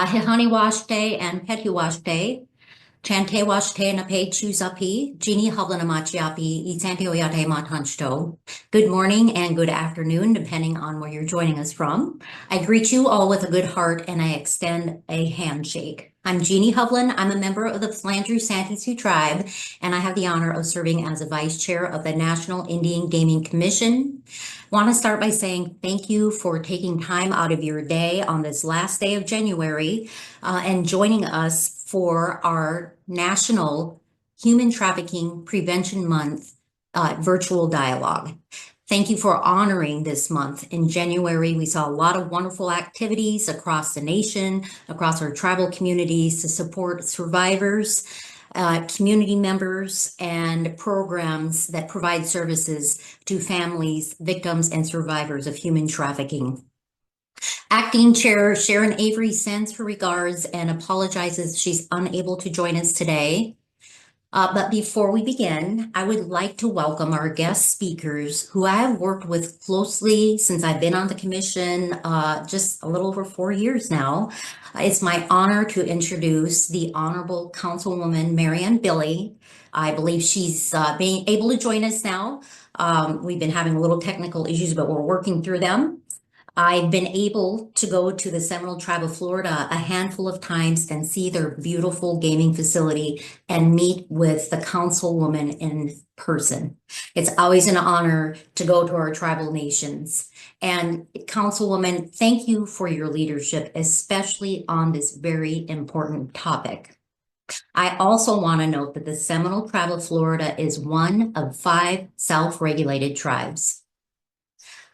Ahihaniwashte and Petiwashte, Chantewashte na Pe Chusapi, Genie Havlanamachiapi, Itantioyate Matanchto. Good morning and good afternoon, depending on where you're joining us from. I greet you all with a good heart and I extend a handshake. I'm Jeannie Hovland. I'm a member of the Flandreau Santee Sioux Tribe, and I have the honor of serving as a vice chair of the National Indian Gaming Commission. Want to start by saying thank you for taking time out of your day on this last day of January and joining us for our National Human Trafficking Prevention Month virtual dialogue. Thank you for honoring this month. In January, we saw a lot of wonderful activities across the nation, across our tribal communities to support survivors, community members, and programs that provide services to families, victims, and survivors of human trafficking. Acting Chair Sharon Avery sends her regards and apologizes she's unable to join us today. But before we begin, I would like to welcome our guest speakers who I have worked with closely since I've been on the commission just a little over 4 years now. It's my honor to introduce the Honorable Councilwoman Marianne Billy. I believe she's being able to join us now. We've been having a little technical issues, but we're working through them. I've been able to go to the Seminole Tribe of Florida a handful of times and see their beautiful gaming facility and meet with the councilwoman in person. It's always an honor to go to our tribal nations. And Councilwoman, thank you for your leadership, especially on this very important topic. I also want to note that the Seminole Tribe of Florida is one of 5 self-regulated tribes.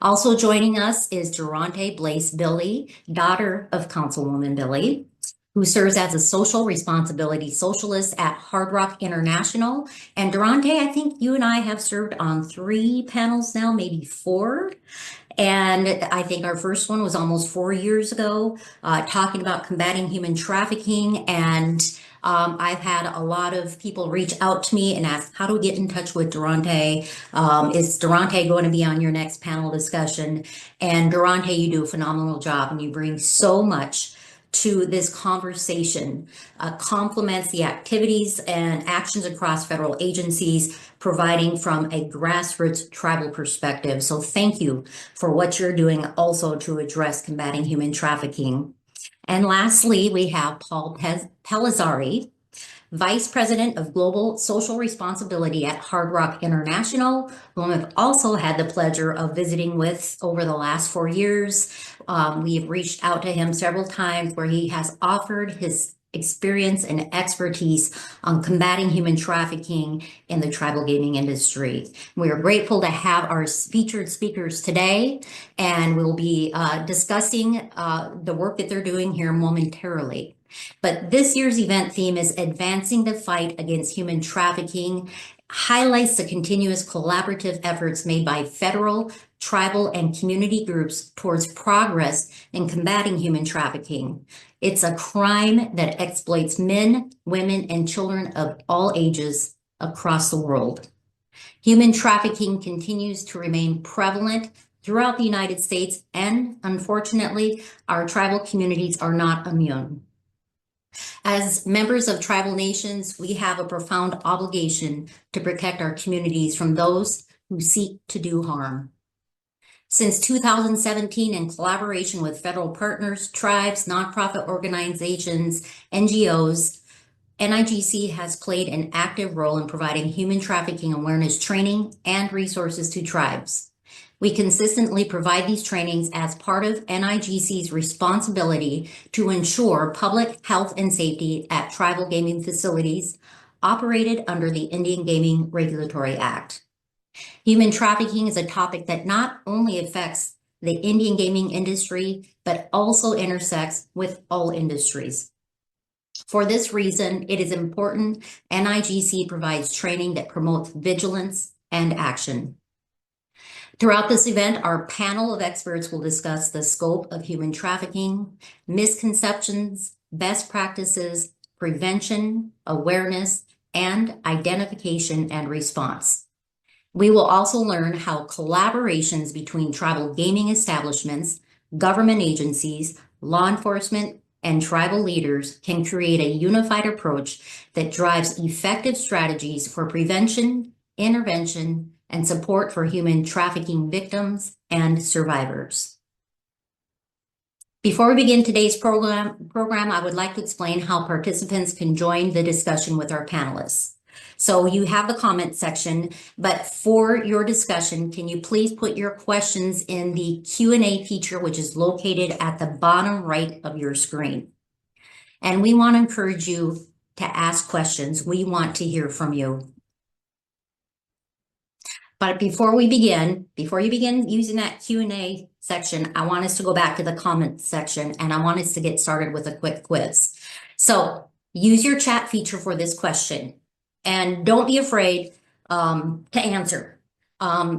Also joining us is Durante Blaze Billy, daughter of Councilwoman Billy, who serves as a social responsibility socialist at Hard Rock International. And Durante, I think you and I have served on 3 panels now, maybe 4. And I think our first one was almost 4 years ago, talking about combating human trafficking. And I've had a lot of people reach out to me and ask, how do we get in touch with Durante? Is Durante going to be on your next panel discussion? And Durante, you do a phenomenal job and you bring so much to this conversation, complements the activities and actions across federal agencies, providing from a grassroots tribal perspective. So thank you for what you're doing also to address combating human trafficking. And lastly, we have Paul Pellizzari, Vice President of Global Social Responsibility at Hard Rock International, whom I've also had the pleasure of visiting with over the last 4 years. We have reached out to him several times where he has offered his experience and expertise on combating human trafficking in the tribal gaming industry. We are grateful to have our featured speakers today, and we'll be discussing the work that they're doing here momentarily. But this year's event theme is Advancing the Fight Against Human Trafficking, highlights the continuous collaborative efforts made by federal, tribal, and community groups towards progress in combating human trafficking. It's a crime that exploits men, women, and children of all ages across the world. Human trafficking continues to remain prevalent throughout the United States, and unfortunately, our tribal communities are not immune. As members of tribal nations, we have a profound obligation to protect our communities from those who seek to do harm. Since 2017, in collaboration with federal partners, tribes, nonprofit organizations, NGOs, NIGC has played an active role in providing human trafficking awareness training and resources to tribes. We consistently provide these trainings as part of NIGC's responsibility to ensure public health and safety at tribal gaming facilities operated under the Indian Gaming Regulatory Act. Human trafficking is a topic that not only affects the Indian gaming industry, but also intersects with all industries. For this reason, it is important NIGC provides training that promotes vigilance and action. Throughout this event, our panel of experts will discuss the scope of human trafficking, misconceptions, best practices, prevention, awareness, and identification and response. We will also learn how collaborations between tribal gaming establishments, government agencies, law enforcement, and tribal leaders can create a unified approach that drives effective strategies for prevention, intervention, and support for human trafficking victims and survivors. Before we begin today's program, I would like to explain how participants can join the discussion with our panelists. So you have the comment section, but for your discussion, can you please put your questions in the Q&A feature, which is located at the bottom right of your screen. And we want to encourage you to ask questions. We want to hear from you. But before you begin using that Q&A section, I want us to go back to the comment section and I want us to get started with a quick quiz. So use your chat feature for this question and don't be afraid to answer.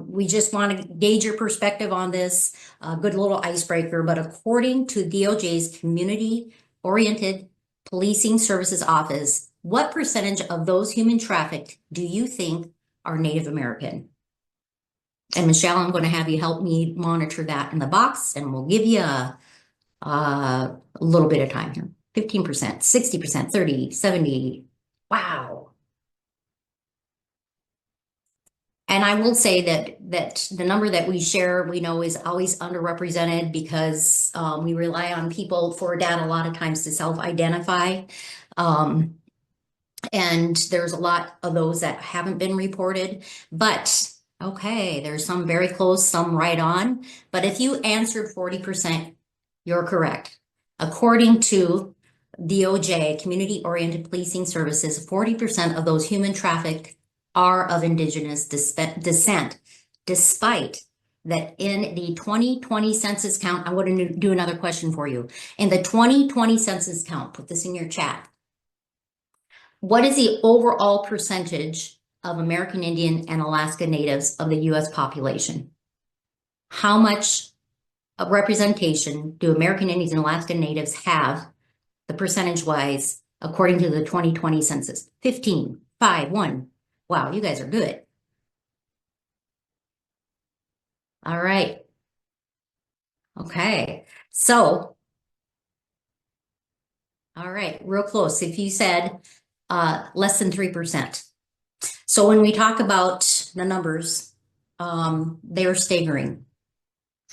We just want to gauge your perspective on this, a good little icebreaker, but according to DOJ's Community-Oriented Policing Services Office, what percentage of those human trafficked do you think are Native American? And Michelle, I'm going to have you help me monitor that in the box, and we'll give you a little bit of time here. 15%, 60%, 30, 70. Wow. And I will say that the number that we share, we know is always underrepresented because we rely on people for data a lot of times to self-identify. And there's a lot of those that haven't been reported, but okay, there's some very close, some right on. But if you answered 40%, you're correct. According to DOJ, Community-Oriented Policing Services, 40% of those human trafficked are of Indigenous descent, despite that in the 2020 census count. I'm going to do another question for you. In the 2020 census count, put this in your chat. What is the overall percentage of American Indian and Alaska Natives of the U.S. population? How much representation do American Indians and Alaska Natives have, the percentage-wise, according to the 2020 census? 15, 5, 1. Wow, you guys are good. All right. Okay, so, all right, real close. If you said less than 3%. So when we talk about the numbers, they're staggering.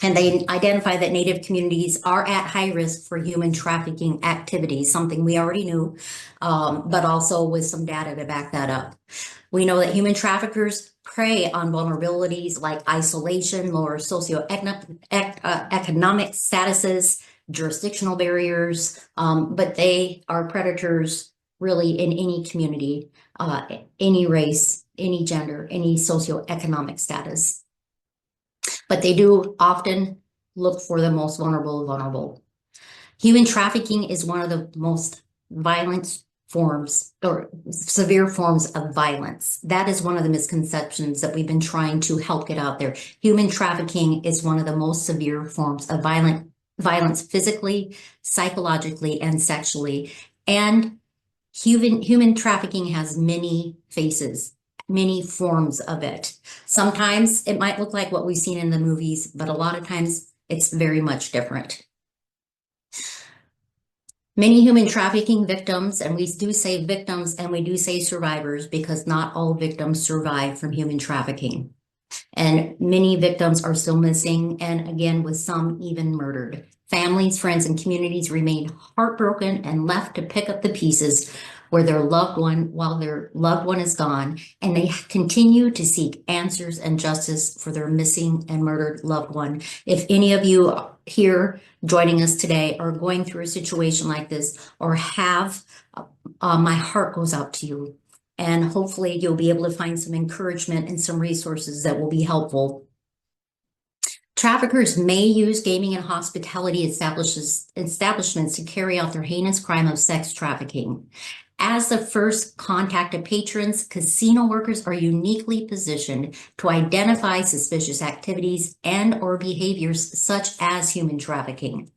And they identify that Native communities are at high risk for human trafficking activities, something we already knew, but also with some data to back that up. We know that human traffickers prey on vulnerabilities like isolation, lower socioeconomic statuses, jurisdictional barriers, but they are predators really in any community, any race, any gender, any socioeconomic status. But they do often look for the most vulnerable. Human trafficking is one of the most violent forms or severe forms of violence. That is one of the misconceptions that we've been trying to help get out there. Human trafficking is one of the most severe forms of violence physically, psychologically, and sexually. And human trafficking has many faces, many forms of it. Sometimes it might look like what we've seen in the movies, but a lot of times it's very much different. Many human trafficking victims, and we do say victims and we do say survivors because not all victims survive from human trafficking. And many victims are still missing, and again, with some even murdered. Families, friends, and communities remain heartbroken and left to pick up the pieces while their loved one is gone, and they continue to seek answers and justice for their missing and murdered loved one. If any of you here joining us today are going through a situation like this or have, my heart goes out to you. And hopefully you'll be able to find some encouragement and some resources that will be helpful. Traffickers may use gaming and hospitality establishments to carry out their heinous crime of sex trafficking. As the first contact of patrons, casino workers are uniquely positioned to identify suspicious activities and or behaviors such as human trafficking.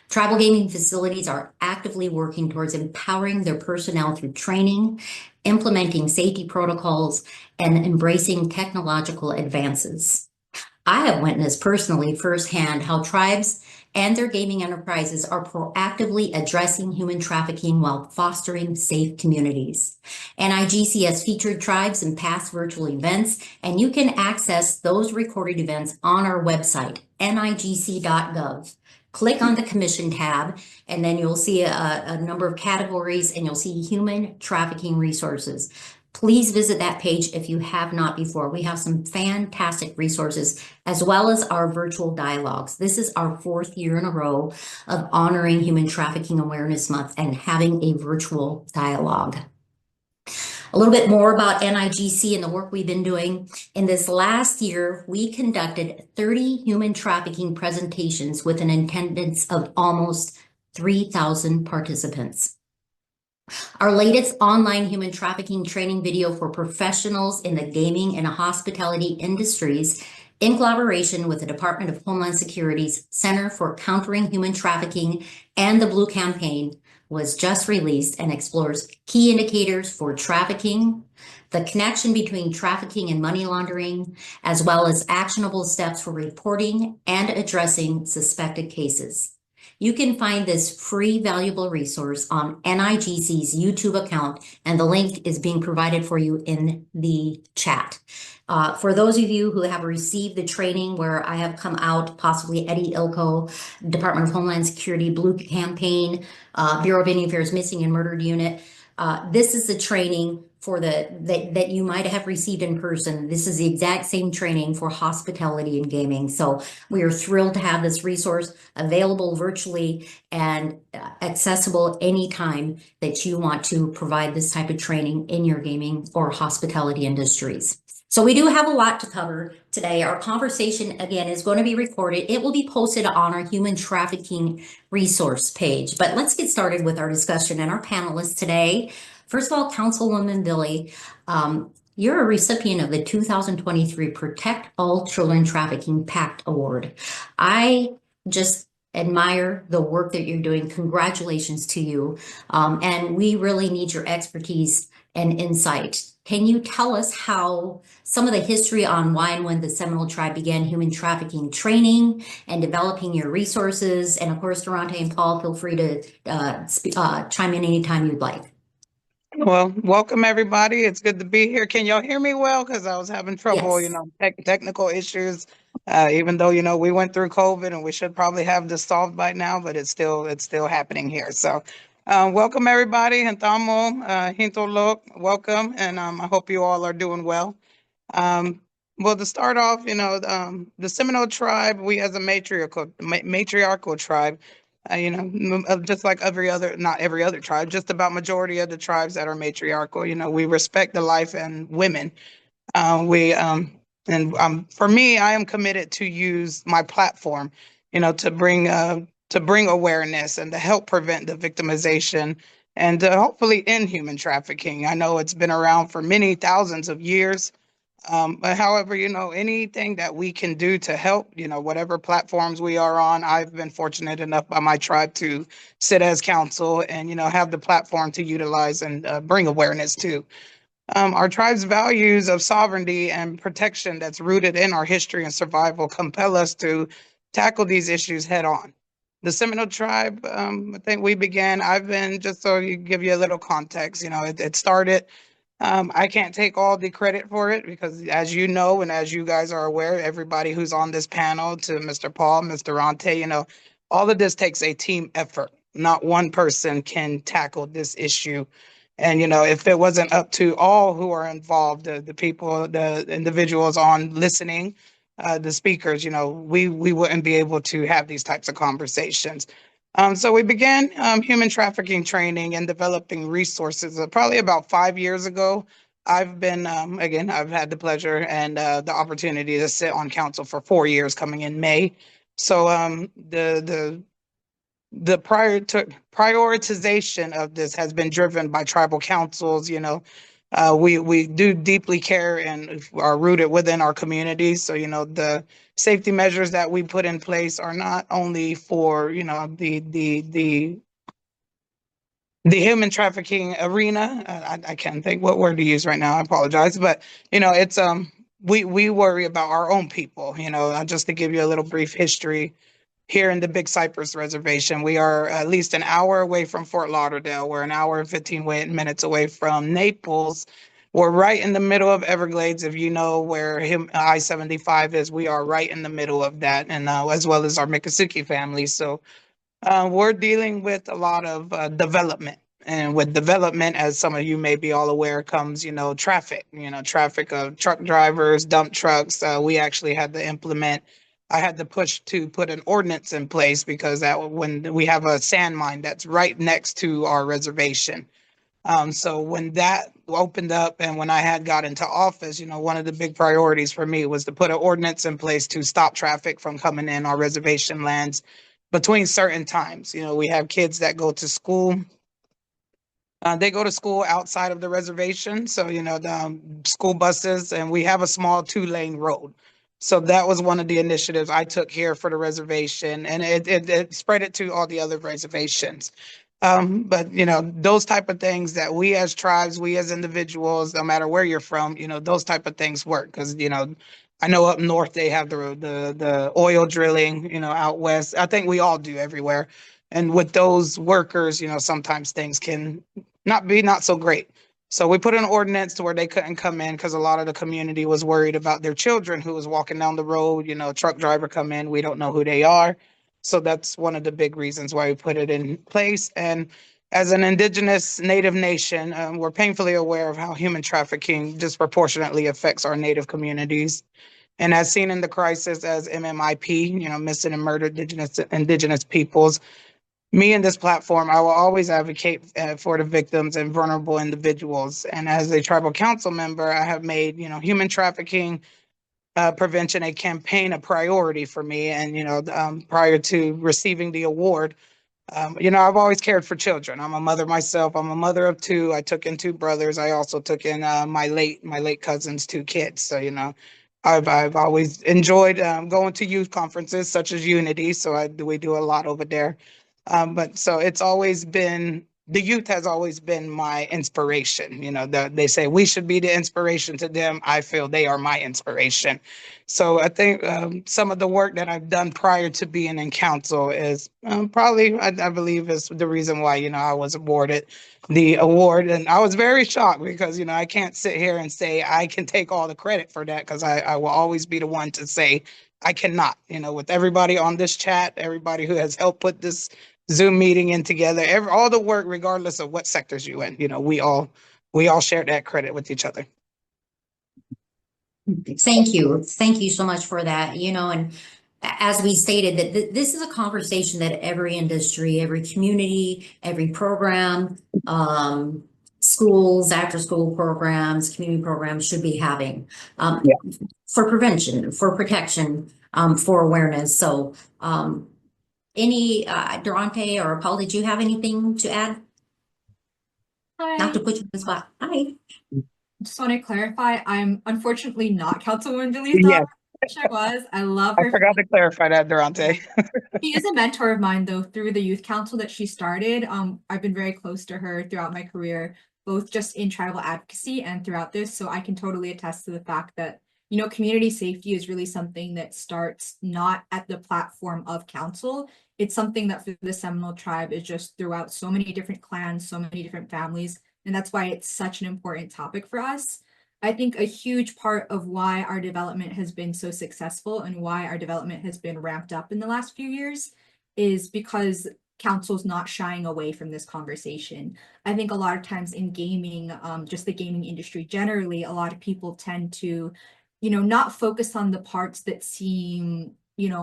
Tribal gaming facilities are actively working towards empowering their personnel through training, implementing safety protocols, and embracing technological advances. I have witnessed personally firsthand how tribes and their gaming enterprises are proactively addressing human trafficking while fostering safe communities. NIGC has featured tribes in past virtual events, and you can access those recorded events on our website, nigc.gov. Click on the Commission tab, and then you'll see a number of categories, and you'll see human trafficking resources. Please visit that page if you have not before. We have some fantastic resources, as well as our virtual dialogues. This is our 4th year in a row of honoring Human Trafficking Awareness Month and having a virtual dialogue. A little bit more about NIGC and the work we've been doing. In this last year, we conducted 30 human trafficking presentations with an attendance of almost 3,000 participants. Our latest online human trafficking training video for professionals in the gaming and hospitality industries, in collaboration with the Department of Homeland Security's Center for Countering Human Trafficking and the Blue Campaign, was just released and explores key indicators for trafficking, the connection between trafficking and money laundering, as well as actionable steps for reporting and addressing suspected cases. You can find this free, valuable resource on NIGC's YouTube account, and the link is being provided for you in the chat. For those of you who have received the training where I have come out, possibly Eddie Ilko, Department of Homeland Security, Blue Campaign, Bureau of Indian Affairs Missing and Murdered Unit, this is the training for that you might have received in person. This is the exact same training for hospitality and gaming. So we are thrilled to have this resource available virtually and accessible anytime that you want to provide this type of training in your gaming or hospitality industries. So we do have a lot to cover today. Our conversation, again, is going to be recorded. It will be posted on our human trafficking resource page. But let's get started with our discussion and our panelists today. First of all, Councilwoman Billy, you're a recipient of the 2023 Protect All Children Trafficking Pact Award. I just admire the work that you're doing. Congratulations to you. And we really need your expertise and insight. Can you tell us how some of the history on why and when the Seminole Tribe began human trafficking training and developing your resources? And of course, Durante and Paul, feel free to chime in anytime you'd like. Well, welcome everybody. It's good to be here. Can y'all hear me well? Because I was having trouble, Yes. technical issues. Even though we went through COVID and we should probably have this solved by now, but it's still happening here. So, welcome everybody. Hentamo, Hintolok, welcome, and I hope you all are doing well. Well, to start off, the Seminole Tribe, we as a matriarchal tribe. Just like not every other tribe, just about majority of the tribes that are matriarchal, we respect the life and women. For me, I am committed to use my platform, to bring awareness and to help prevent the victimization and to hopefully end human trafficking. I know it's been around for many thousands of years. But however, anything that we can do to help, whatever platforms we are on, I've been fortunate enough by my tribe to sit as counsel and, have the platform to utilize and bring awareness to. Our tribe's values of sovereignty and protection that's rooted in our history and survival compel us to tackle these issues head on. The Seminole Tribe, I think just so you give you a little context, it started. I can't take all the credit for it because, as you know, and as you guys are aware, everybody who's on this panel, to Mr. Paul, Mr. Rante, all of this takes a team effort. Not one person can tackle this issue. And, if it wasn't up to all who are involved, the people, the individuals on listening, the speakers, we wouldn't be able to have these types of conversations. So we began human trafficking training and developing resources probably about 5 years ago. I've been, I've had the pleasure and the opportunity to sit on council for 4 years coming in May. So the prioritization of this has been driven by tribal councils. We do deeply care and are rooted within our communities. So, the safety measures that we put in place are not only for, the human trafficking arena. I can't think what word to use right now. I apologize. But, it's we worry about our own people, just to give you a little brief history. here in the Big Cypress Reservation. We are at least an hour away from Fort Lauderdale. We're an hour and 15 minutes away from Naples. We're right in the middle of Everglades. If you know where I-75 is, we are right in the middle of that, and as well as our Miccosukee family. So we're dealing with a lot of development. And with development, as some of you may be all aware, comes, traffic, traffic of truck drivers, dump trucks. We actually had to I had to push to put an ordinance in place because when we have a sand mine that's right next to our reservation. So when that opened up and when I had got into office, one of the big priorities for me was to put an ordinance in place to stop traffic from coming in our reservation lands between certain times. We have kids that go to school. They go to school outside of the reservation. So, the school buses, and we have a small 2-lane road. So that was one of the initiatives I took here for the reservation, and it spread it to all the other reservations. But those type of things that we as tribes, we as individuals, no matter where you're from, those type of things work because I know up north they have the oil drilling, out west. I think we all do everywhere. And with those workers, sometimes things can not so great. So we put an ordinance to where they couldn't come in because a lot of the community was worried about their children who was walking down the road, truck driver come in, we don't know who they are. So that's one of the big reasons why we put it in place. And as an indigenous Native nation, we're painfully aware of how human trafficking disproportionately affects our Native communities. And as seen in the crisis as MMIP, missing and murdered indigenous peoples, me and this platform, I will always advocate for the victims and vulnerable individuals. And as a tribal council member, I have made, human trafficking prevention a campaign a priority for me. And, prior to receiving the award, I've always cared for children. I'm a mother myself. I'm a mother of 2. I took in 2 brothers. I also took in my late cousin's 2 kids. So, I've always enjoyed going to youth conferences such as Unity. So we do a lot over there. But so it's always been the youth has always been my inspiration. They say we should be the inspiration to them. I feel they are my inspiration. So I think some of the work that I've done prior to being in council is probably, I believe, is the reason why, I was awarded the award. And I was very shocked because, I can't sit here and say I can take all the credit for that because I will always be the one to say I cannot, with everybody on this chat, everybody who has helped put this Zoom meeting in together, all the work, regardless of what sectors you in, we all share that credit with each other. Thank you. Thank you so much for that. And as we stated, that this is a conversation that every industry, every community, every program, schools, after school programs, community programs should be having Yeah. for prevention, for protection, for awareness. So any Durante or Paul, did you have anything to add? Hi. Not to put you on the spot. Hi. Just want to clarify, I'm unfortunately not Councilwoman Julie's Yes. daughter. I wish I was. I love I her. forgot to clarify that, Durante. She is a mentor of mine, though, through the youth council that she started. I've been very close to her throughout my career, both just in tribal advocacy and throughout this. So I can totally attest to the fact that, community safety is really something that starts not at the platform of council. It's something that for the Seminole tribe is just throughout so many different clans, so many different families. And that's why it's such an important topic for us. I think a huge part of why our development has been so successful and why our development has been ramped up in the last few years is because council's not shying away from this conversation. I think a lot of times in gaming, just the gaming industry generally, a lot of people tend to, not focus on the parts that seem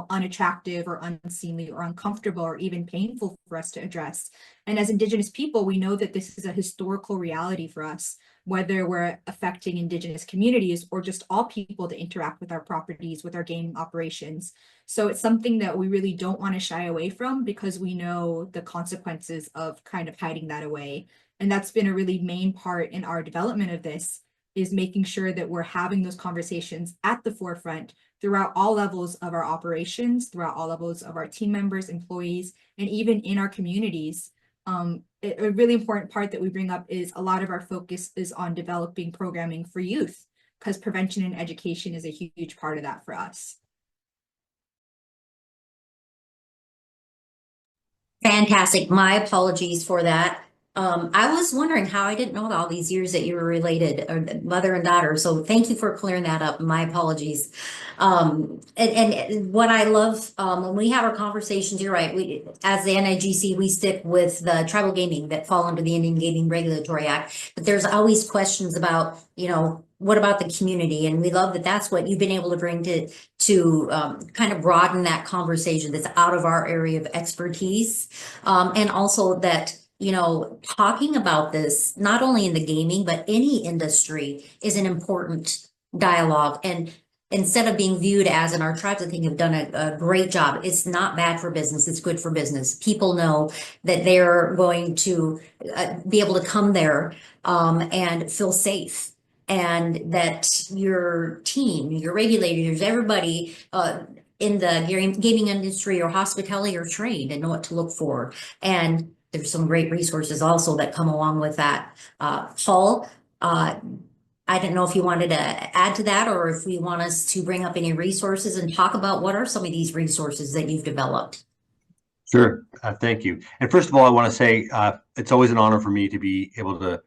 unattractive or unseemly or uncomfortable or even painful for us to address. And as Indigenous people, we know that this is a historical reality for us, whether we're affecting Indigenous communities or just all people that interact with our properties, with our gaming operations. So it's something that we really don't want to shy away from because we know the consequences of kind of hiding that away. And that's been a really main part in our development of this, is making sure that we're having those conversations at the forefront throughout all levels of our operations, throughout all levels of our team members, employees, and even in our communities. A really important part that we bring up is a lot of our focus is on developing programming for youth, because prevention and education is a huge part of that for us. Fantastic. My apologies for that. I was wondering how I didn't know all these years that you were related, or mother and daughter. So thank you for clearing that up. My apologies. And what I love, when we have our conversations, you're right. We, as the NIGC, we stick with the tribal gaming that fall under the Indian Gaming Regulatory Act. But there's always questions about, what about the community? And we love that that's what you've been able to bring to kind of broaden that conversation that's out of our area of expertise. And also that, talking about this, not only in the gaming, but any industry is an important dialogue. And instead of being viewed as, and our tribes, I think, have done a great job. It's not bad for business. It's good for business. People know that they're going to be able to come there and feel safe. And that your team, your regulators, everybody in the gaming industry or hospitality are trained and know what to look for. And there's some great resources also that come along with that. Paul, I didn't know if you wanted to add to that or if we want us to bring up any resources and talk about what are some of these resources that you've developed. Sure. Thank you. And first of all, I want to say it's always an honor for me to be able to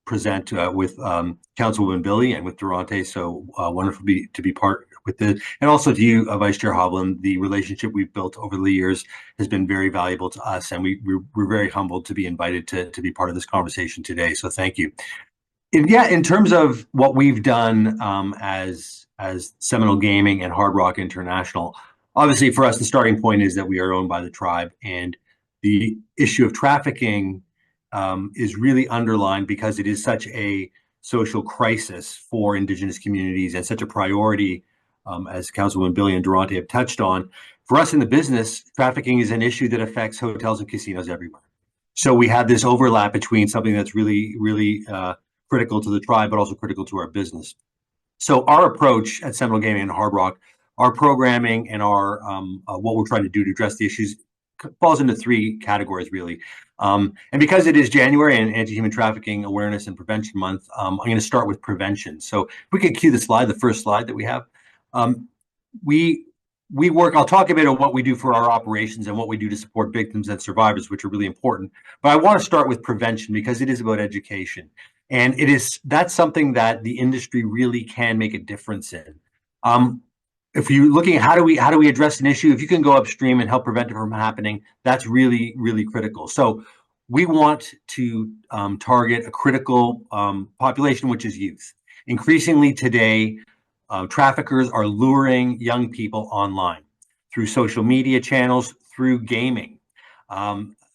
present with Councilwoman Billy and with Durante. So wonderful to be part with this. And also to you, Vice Chair Hovland, the relationship we've built over the years has been very valuable to us. And we're very humbled to be invited to be part of this conversation today. So thank you. In terms of what we've done as Seminole Gaming and Hard Rock International, obviously for us, the starting point is that we are owned by the tribe. And the issue of trafficking is really underlined because it is such a social crisis for Indigenous communities and such a priority, as Councilwoman Billy and Durante have touched on. For us in the business, trafficking is an issue that affects hotels and casinos everywhere. So we have this overlap between something that's really, really critical to the tribe, but also critical to our business. So our approach at Seminole Gaming and Hard Rock, our programming and our what we're trying to do to address the issues falls into three categories, really. And because it is January and Anti-Human Trafficking Awareness and Prevention Month, I'm going to start with prevention. So if we could cue the first slide that we have. We work, I'll talk a bit about what we do for our operations and what we do to support victims and survivors, which are really important. But I want to start with prevention because it is about education. And that's something that the industry really can make a difference in. If you're looking at how do we address an issue, if you can go upstream and help prevent it from happening, that's really, really critical. So we want to target a critical population, which is youth. Increasingly today, traffickers are luring young people online through social media channels, through gaming.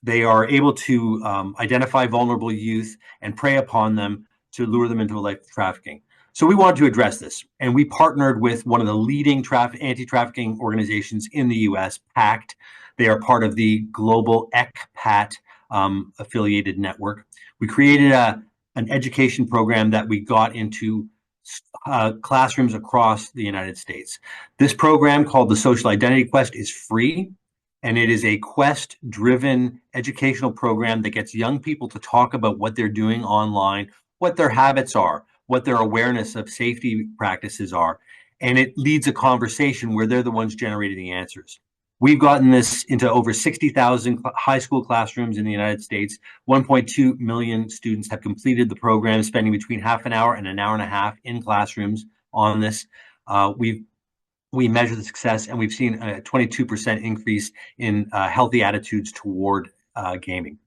They are able to identify vulnerable youth and prey upon them to lure them into a life of trafficking. So we wanted to address this, and we partnered with one of the leading anti-trafficking organizations in the U.S., PACT. They are part of the global ECPAT affiliated network. We created an education program that we got into classrooms across the United States. This program, called the Social Identity Quest, is free, and it is a quest-driven educational program that gets young people to talk about what they're doing online, what their habits are, what their awareness of safety practices are. And it leads a conversation where they're the ones generating the answers. We've gotten this into over 60,000 high school classrooms in the United States. 1.2 million students have completed the program, spending between half an hour and an hour and a half in classrooms on this. We measure the success, and we've seen a 22% increase in healthy attitudes toward gaming.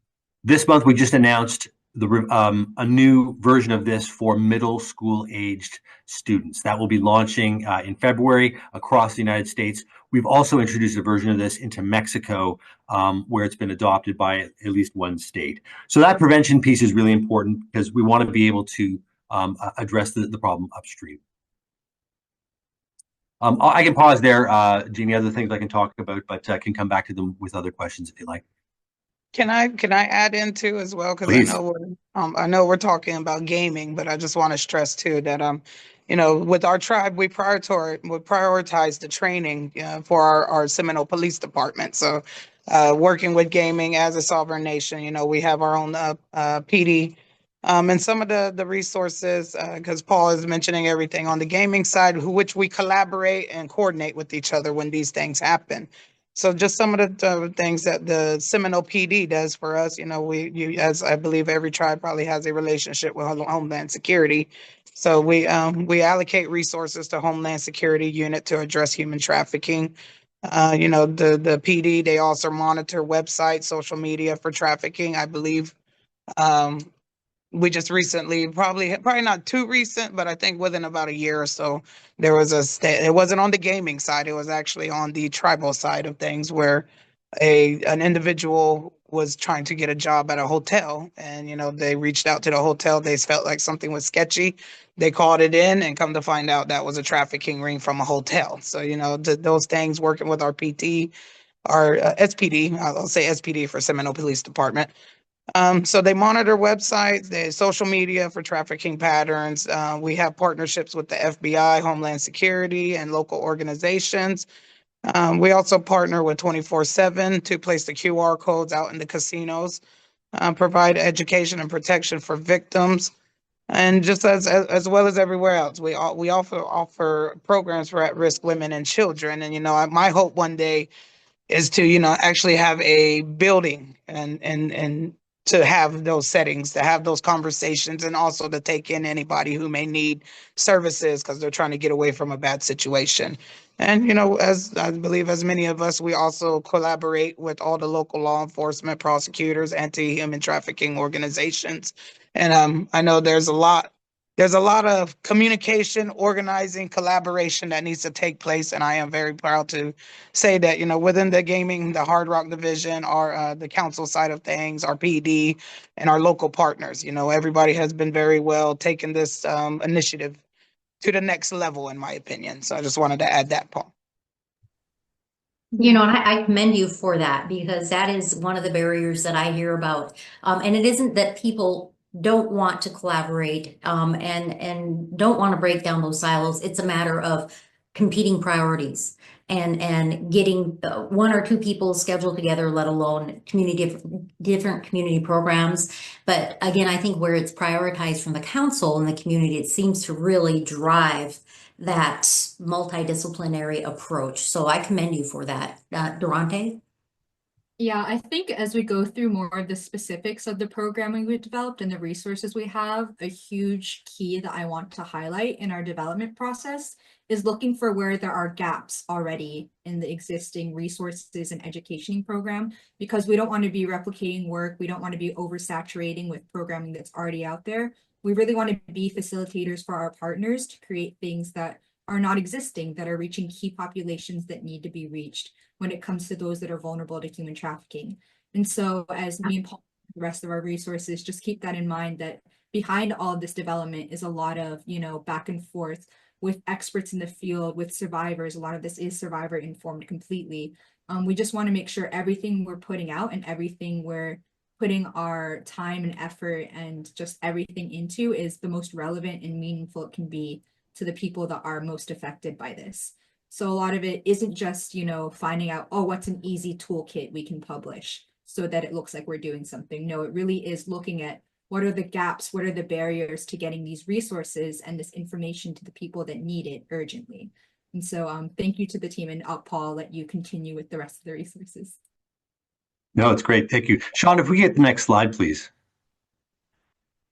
This month, we just announced a new version of this for middle school aged students that will be launching in February across the United States. We've also introduced a version of this into Mexico, where it's been adopted by at least one state. So that prevention piece is really important because we want to be able to address the problem upstream. I can pause there, Jeannie. Other things I can talk about, but I can come back to them with other questions if you like. Can I add in too as well? Because I know we're talking about gaming, but I just want to stress too that with our tribe we prioritize the training for our Seminole Police Department. So working with gaming as a sovereign nation, we have our own PD. And some of the resources, because Paul is mentioning everything on the gaming side, which we collaborate and coordinate with each other when these things happen. So just some of the things that the Seminole PD does for us, as I believe every tribe probably has a relationship with Homeland Security. So we allocate resources to Homeland Security unit to address human trafficking. The PD, they also monitor websites, social media for trafficking. I believe um, we just recently, probably not too recent, but I think within about a year or so, there was it wasn't on the gaming side, it was actually on the tribal side of things, where an individual was trying to get a job at a hotel, and they reached out to the hotel. They felt like something was sketchy. They called it in, and come to find out that was a trafficking ring from a hotel. So those things, working with our PT, our SPD, I'll say SPD for Seminole Police Department. So they monitor websites, the social media for trafficking patterns. We have partnerships with the FBI, Homeland Security, and local organizations. We also partner with 24/7 to place the QR codes out in the casinos, provide education and protection for victims, and just as well as everywhere else, we offer programs for at-risk women and children. And my hope one day is to actually have a building and to have those settings, to have those conversations, and also to take in anybody who may need services because they're trying to get away from a bad situation. And as I believe, as many of us, we also collaborate with all the local law enforcement, prosecutors, anti-human trafficking organizations. And I know there's a lot of communication, organizing, collaboration that needs to take place, and I am very proud to say that within the gaming, the Hard Rock division, our the council side of things, our PD, and our local partners, everybody has been very well taking this initiative to the next level, in my opinion. So I just wanted to add that part. And I commend you for that, because that is one of the barriers that I hear about. And it isn't that people don't want to collaborate and don't want to break down those silos. It's a matter of competing priorities and getting one or two people scheduled together, let alone different community programs. But again, I think where it's prioritized from the council and the community, it seems to really drive that multidisciplinary approach. So I commend you for that. Durante? Yeah, I think as we go through more of the specifics of the programming we've developed and the resources we have, a huge key that I want to highlight in our development process is looking for where there are gaps already in the existing resources and education program, because we don't want to be replicating work. We don't want to be oversaturating with programming that's already out there. We really want to be facilitators for our partners to create things that are not existing, that are reaching key populations that need to be reached when it comes to those that are vulnerable to human trafficking. And so as me and Paul, the rest of our resources, just keep that in mind, that behind all of this development is a lot of, back and forth with experts in the field, with survivors. A lot of this is survivor informed completely. We just want to make sure everything we're putting out and everything we're putting our time and effort and just everything into is the most relevant and meaningful it can be to the people that are most affected by this. So a lot of it isn't just, finding out, oh, what's an easy toolkit we can publish so that it looks like we're doing something. No, it really is looking at what are the gaps, what are the barriers to getting these resources and this information to the people that need it urgently. And so thank you to the team, and Paul, let you continue with the rest of the resources. No, it's great. Thank you. Sean, if we get the next slide, please.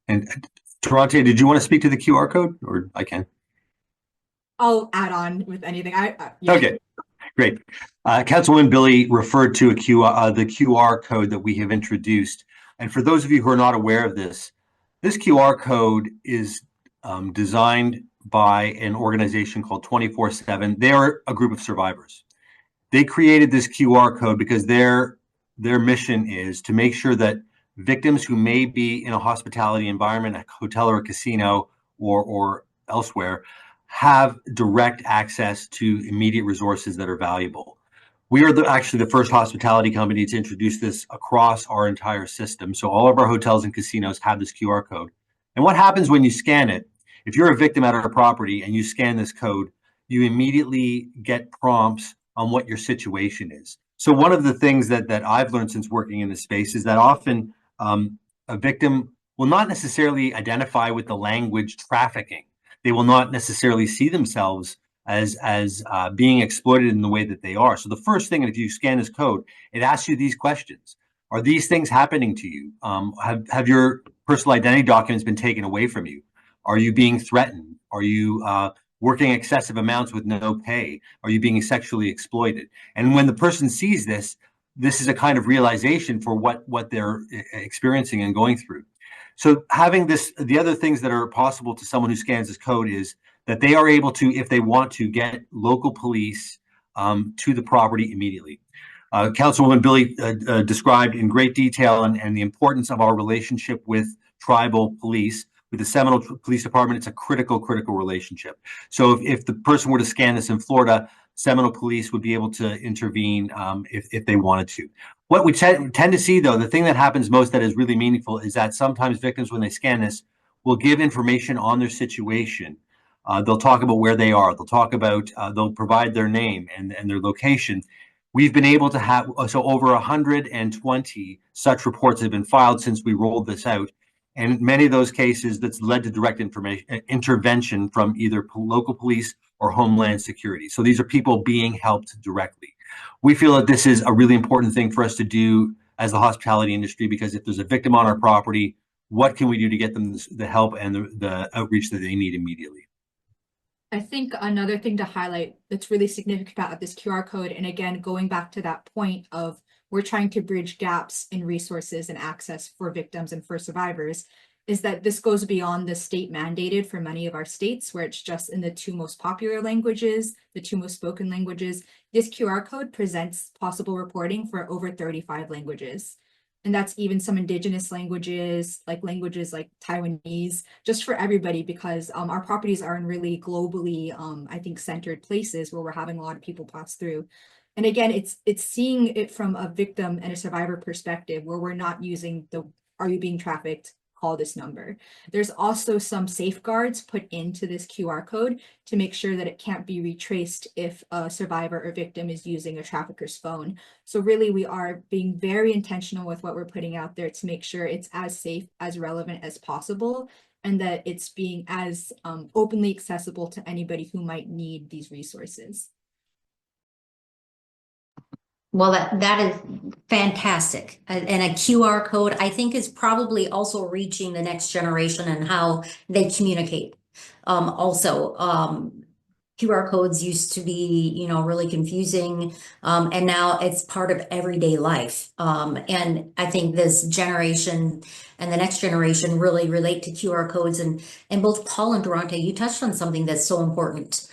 And Durante, did you want to speak to the QR code, or I can? I'll add on with anything. Yeah. Okay, great. Councilwoman Billy referred to the QR code that we have introduced. And for those of you who are not aware of this QR code is designed by an organization called 24/7. They are a group of survivors. They created this QR code because their mission is to make sure that victims who may be in a hospitality environment, a hotel or a casino or elsewhere, have direct access to immediate resources that are valuable. We are actually the first hospitality company to introduce this across our entire system. So all of our hotels and casinos have this QR code. And what happens when you scan it, if you're a victim at our property and you scan this code, you immediately get prompts on what your situation is. So one of the things that I've learned since working in this space is that often a victim will not necessarily identify with the language trafficking. They will not necessarily see themselves being exploited in the way that they are. So the first thing, if you scan this code, it asks you these questions. Are these things happening to you? Have your personal identity documents been taken away from you? Are you being threatened? Are you working excessive amounts with no pay? Are you being sexually exploited? And when the person sees this, this is a kind of realization for what they're experiencing and going through. So having this, the other things that are possible to someone who scans this code is that they are able to, if they want to, get local police to the property immediately. Councilwoman Billy described in great detail and the importance of our relationship with tribal police. With the Seminole Police Department, it's a critical relationship. So if the person were to scan this in Florida, Seminole Police would be able to intervene if they wanted to. What we tend to see, though, the thing that happens most that is really meaningful is that sometimes victims, when they scan this, will give information on their situation. They'll talk about where they are. They'll talk about, they'll provide their name and their location. We've been able to have, so over 120 such reports have been filed since we rolled this out. And many of those cases, that's led to direct intervention from either local police or Homeland Security. So these are people being helped directly. We feel that this is a really important thing for us to do as the hospitality industry, because if there's a victim on our property, what can we do to get them the help and the outreach that they need immediately? I think another thing to highlight that's really significant about this QR code, and again, going back to that point of we're trying to bridge gaps in resources and access for victims and for survivors, is that this goes beyond the state mandated for many of our states, where it's just in the 2 most popular languages, the 2 most spoken languages. This QR code presents possible reporting for over 35 languages. And that's even some indigenous languages like Taiwanese, just for everybody, because our properties are in really globally, I think, centered places where we're having a lot of people pass through. And again, it's seeing it from a victim and a survivor perspective, where we're not using the, are you being trafficked? Call this number. There's also some safeguards put into this QR code to make sure that it can't be retraced if a survivor or victim is using a trafficker's phone. So really, we are being very intentional with what we're putting out there to make sure it's as safe, as relevant as possible, and that it's being as openly accessible to anybody who might need these resources. Well, that is fantastic. And a QR code, I think, is probably also reaching the next generation and how they communicate. QR codes used to be, really confusing, and now it's part of everyday life. And I think this generation and the next generation really relate to QR codes. And both Paul and Durante, you touched on something that's so important.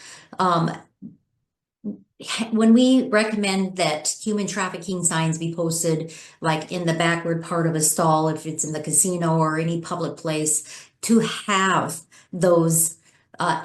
When we recommend that human trafficking signs be posted like in the backward part of a stall, if it's in the casino or any public place, to have those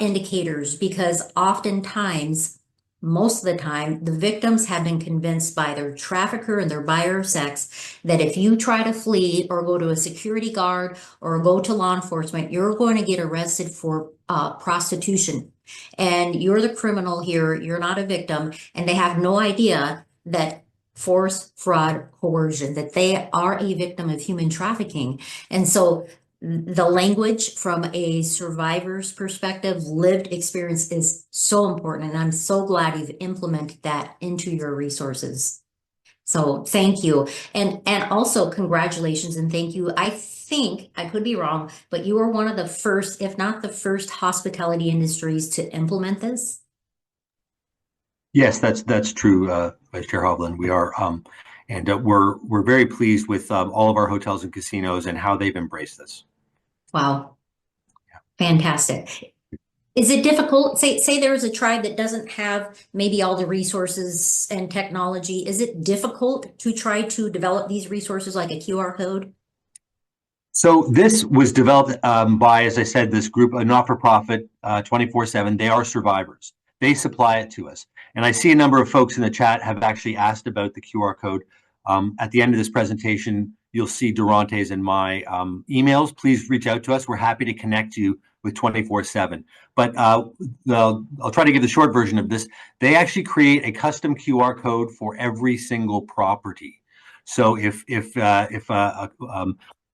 indicators, because oftentimes, most of the time, the victims have been convinced by their trafficker and their buyer of sex that if you try to flee or go to a security guard or go to law enforcement, you're going to get arrested for prostitution. And you're the criminal here, you're not a victim, and they have no idea that force, fraud, coercion, that they are a victim of human trafficking. And so the language from a survivor's perspective, lived experience, is so important. And I'm so glad you've implemented that into your resources. So thank you. And also congratulations and thank you. I think, I could be wrong, but you were one of the first, if not the first, hospitality industries to implement this. Yes, that's true, Vice Chair Hovland. We are, and we're very pleased with all of our hotels and casinos and how they've embraced this. Wow, fantastic. Is it difficult? Say there is a tribe that doesn't have maybe all the resources and technology. Is it difficult to try to develop these resources like a QR code? So this was developed by, as I said, this group, a not-for-profit, 24/7. They are survivors. They supply it to us. And I see a number of folks in the chat have actually asked about the QR code. At the end of this presentation, you'll see Durante's and my emails. Please reach out to us. We're happy to connect you with 24/7. But I'll try to give the short version of this. They actually create a custom QR code for every single property. So if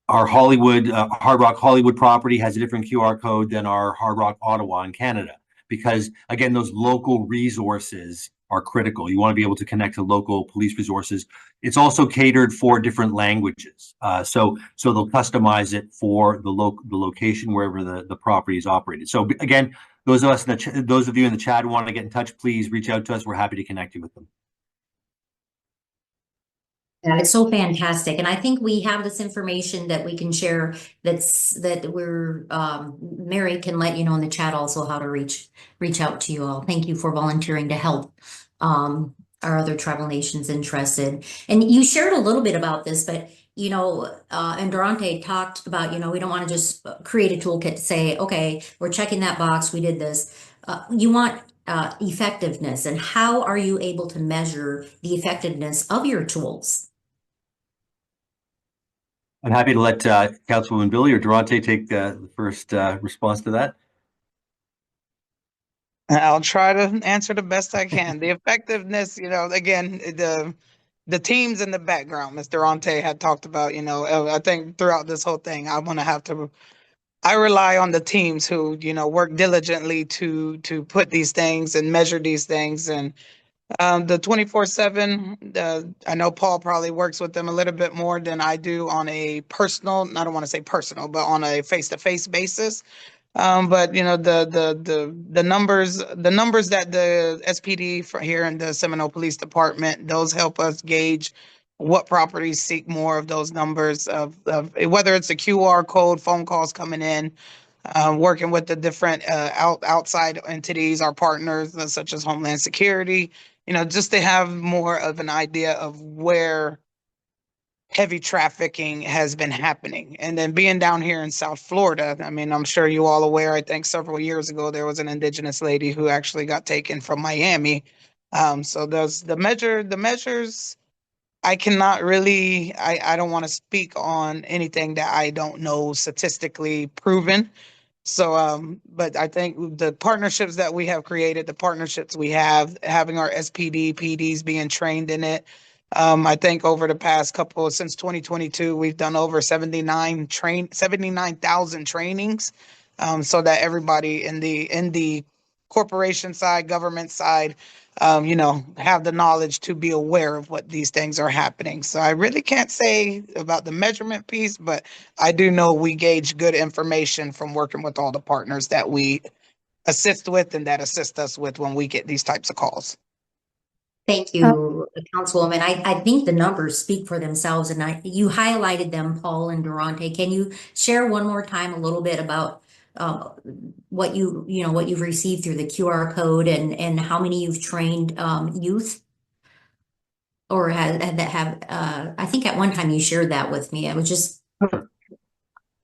our Hollywood, Hard Rock Hollywood property has a different QR code than our Hard Rock Ottawa in Canada, because again, those local resources are critical. You want to be able to connect to local police resources. It's also catered for different languages. So they'll customize it for the location wherever the property is operated. So again, those of you in the chat who want to get in touch, please reach out to us. We're happy to connect you with them. Yeah, it's so fantastic. And I think we have this information that we can share Mary can let you know in the chat also how to reach out to you all. Thank you for volunteering to help our other tribal nations interested. And you shared a little bit about this, but and Durante talked about, we don't want to just create a toolkit to say, okay, we're checking that box, we did this. You want effectiveness, and how are you able to measure the effectiveness of your tools? I'm happy to let Councilwoman Billy or Durante take the first response to that. I'll try to answer the best I can. The effectiveness, again, the teams in the background, Mr. Durante had talked about, I think throughout this whole thing, I rely on the teams who, work diligently to put these things and measure these things. And the 24/7, I know Paul probably works with them a little bit more than I do on a personal, I don't want to say personal, but on a face-to-face basis. But the numbers that the SPD for here in the Seminole Police Department, those help us gauge what properties seek more of those numbers of whether it's a QR code, phone calls coming in, working with the different outside entities, our partners such as Homeland Security, just to have more of an idea of where heavy trafficking has been happening. And then being down here in South Florida, I mean, I'm sure you all aware, I think several years ago, there was an indigenous lady who actually got taken from Miami. So the measures, I cannot really, I don't want to speak on anything that I don't know statistically proven. So, but I think the partnerships that we have created, the partnerships we have, having our SPD, PDs being trained in it. I think over the past since 2022, we've done over 79,000 trainings, so that everybody in the corporation side, government side, have the knowledge to be aware of what these things are happening. So I really can't say about the measurement piece, but I do know we gauge good information from working with all the partners that we assist with and that assist us with when we get these types of calls. Thank you, Councilwoman. I think the numbers speak for themselves, and you highlighted them, Paul and Durante. Can you share one more time a little bit about what you've received through the QR code and how many you've trained youth, or have I think at one time you shared that with me. It was just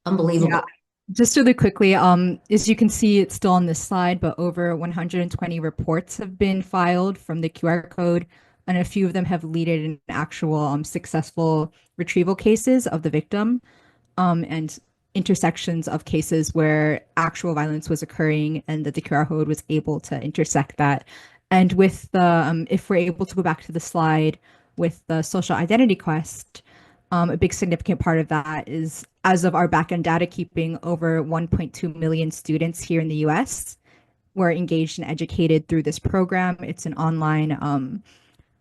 unbelievable. Yeah. Just really quickly, as you can see, it's still on this slide, but over 120 reports have been filed from the QR code, and a few of them have led in actual successful retrieval cases of the victim, and intersections of cases where actual violence was occurring and that the QR code was able to intersect that. And with the, if we're able to go back to the slide with the social identity quest, a big significant part of that is, as of our backend data keeping, over 1.2 million students here in the US were engaged and educated through this program. It's an online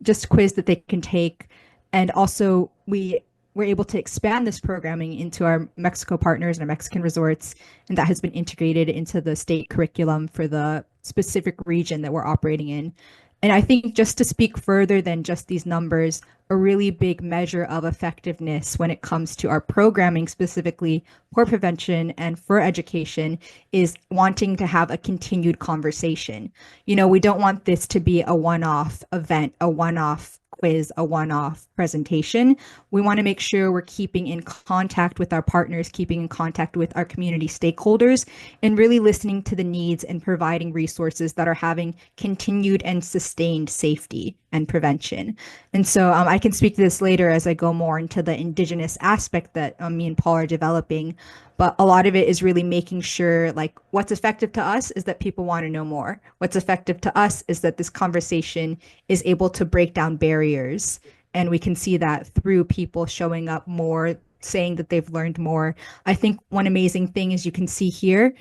just quiz that they can take. And also we were able to expand this programming into our Mexico partners and our Mexican resorts, and that has been integrated into the state curriculum for the specific region that we're operating in. And I think, just to speak further than just these numbers, a really big measure of effectiveness when it comes to our programming specifically for prevention and for education is wanting to have a continued conversation. We don't want this to be a one-off event, a one-off quiz, a one-off presentation. We want to make sure we're keeping in contact with our partners, keeping in contact with our community stakeholders, and really listening to the needs and providing resources that are having continued and sustained safety and prevention. And so I can speak to this later as I go more into the Indigenous aspect that me and Paul are developing. But a lot of it is really making sure, like, what's effective to us is that people want to know more. What's effective to us is that this conversation is able to break down barriers. And we can see that through people showing up more, saying that they've learned more. I think one amazing thing is you can see here,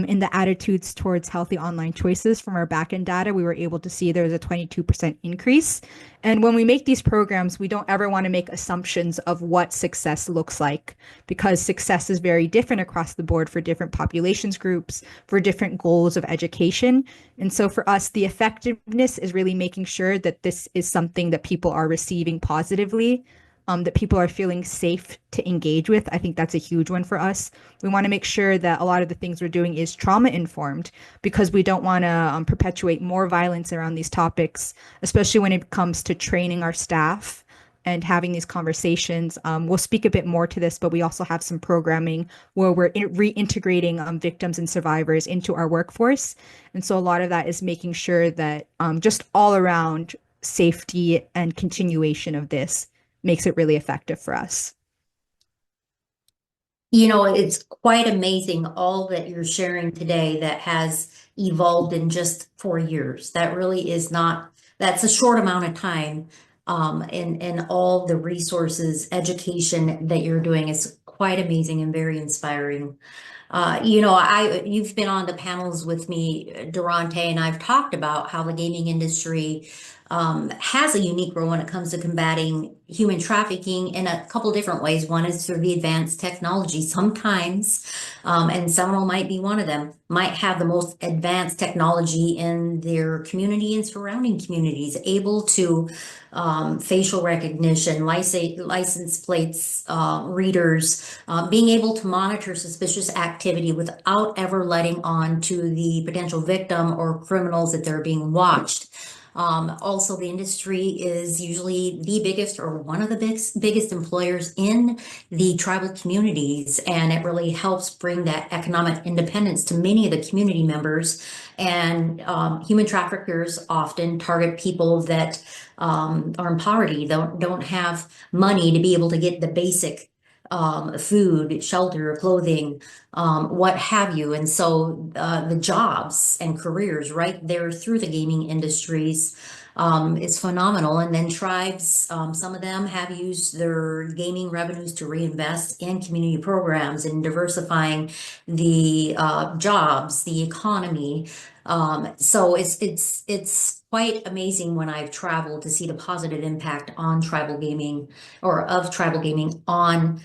in the attitudes towards healthy online choices from our backend data, we were able to see there was a 22% increase. And when we make these programs, we don't ever want to make assumptions of what success looks like, because success is very different across the board for different populations groups, for different goals of education. And so for us, the effectiveness is really making sure that this is something that people are receiving positively, that people are feeling safe to engage with. I think that's a huge one for us. We want to make sure that a lot of the things we're doing is trauma informed, because we don't want to perpetuate more violence around these topics, especially when it comes to training our staff and having these conversations. We'll speak a bit more to this, but we also have some programming where we're reintegrating victims and survivors into our workforce. And so a lot of that is making sure that just all around safety and continuation of this makes it really effective for us. You know, it's quite amazing all that you're sharing today that has evolved in just 4 years. That really is not, that's a short amount of time. And all the resources, education that you're doing is quite amazing and very inspiring. You've been on the panels with me, Durante, and I've talked about how the gaming industry has a unique role when it comes to combating human trafficking in a couple different ways. One is through the advanced technology. Sometimes, and Seminole might be one of them, might have the most advanced technology in their community and surrounding communities, able to facial recognition, license plates, readers, being able to monitor suspicious activity without ever letting on to the potential victim or criminals that they're being watched. Also, the industry is usually the biggest or one of the biggest employers in the tribal communities, and it really helps bring that economic independence to many of the community members. And human traffickers often target people that are in poverty, don't have money to be able to get the basic food, shelter, clothing, what have you. And so the jobs and careers right there through the gaming industries is phenomenal. And then tribes, some of them have used their gaming revenues to reinvest in community programs and diversifying the jobs, the economy. So it's quite amazing when I've traveled to see the positive impact on tribal gaming or of tribal gaming on